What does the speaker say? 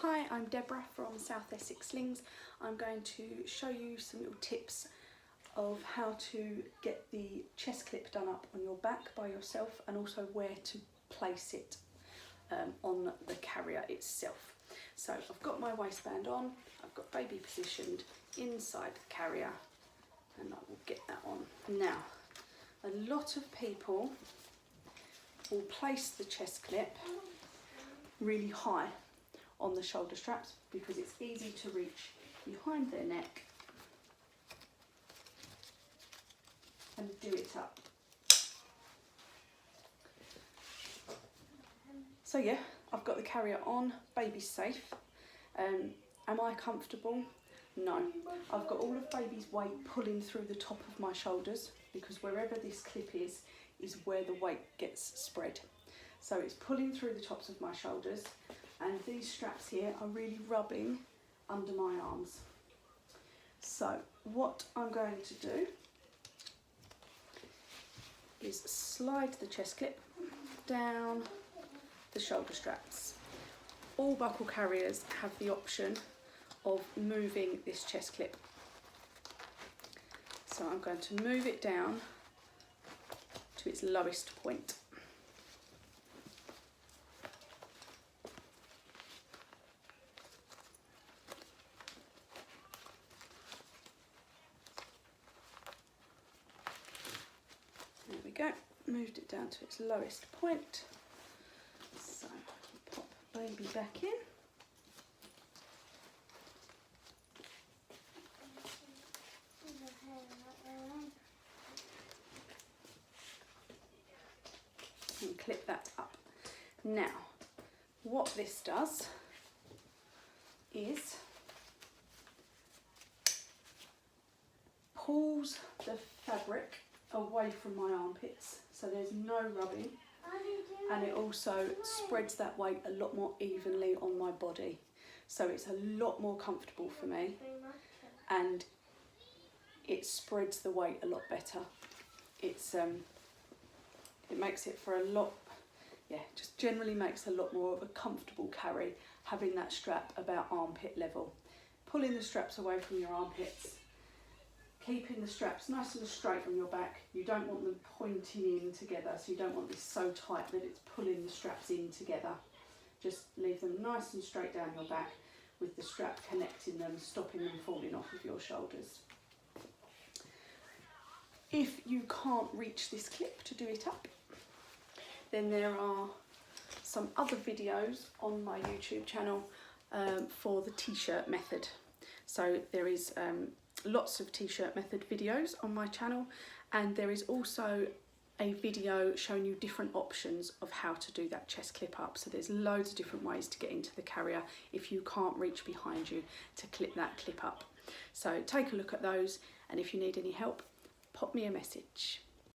Hi, I'm Deborah from South Essex Slings. I'm going to show you some little tips of how to get the chest clip done up on your back by yourself, and also where to place it on the carrier itself. So I've got my waistband on, I've got baby positioned inside the carrier, and I will get that on. Now, a lot of people will place the chest clip really high on the shoulder straps because it's easy to reach behind their neck and do it up. So yeah, I've got the carrier on, baby's safe. Am I comfortable? No. I've got all of baby's weight pulling through the top of my shoulders, because wherever this clip is where the weight gets spread. So it's pulling through the tops of my shoulders, and these straps here are really rubbing under my arms. So what I'm going to do is slide the chest clip down the shoulder straps. All buckle carriers have the option of moving this chest clip. So I'm going to move it down to its lowest point. There we go, moved it down to its lowest point. So pop baby back in. And clip that up. Now, what this does is pulls the fabric away from my armpits, so there's no rubbing, and it also spreads that weight a lot more evenly on my body, so it's a lot more comfortable for me, and it spreads the weight a lot better. It makes it for a lot, just generally makes a lot more of a comfortable carry, having that strap about armpit level. Pulling the straps away from your armpits, keeping the straps nice and straight on your back. You don't want them pointing in together, so you don't want this so tight that it's pulling the straps in together. Just leave them nice and straight down your back with the strap connecting them, stopping them falling off of your shoulders. If you can't reach this clip to do it up, then there are some other videos on my YouTube channel for the t-shirt method. So there is lots of t-shirt method videos on my channel, and there is also a video showing you different options of how to do that chest clip up. So there's loads of different ways to get into the carrier if you can't reach behind you to clip that clip up. So take a look at those, and if you need any help, pop me a message.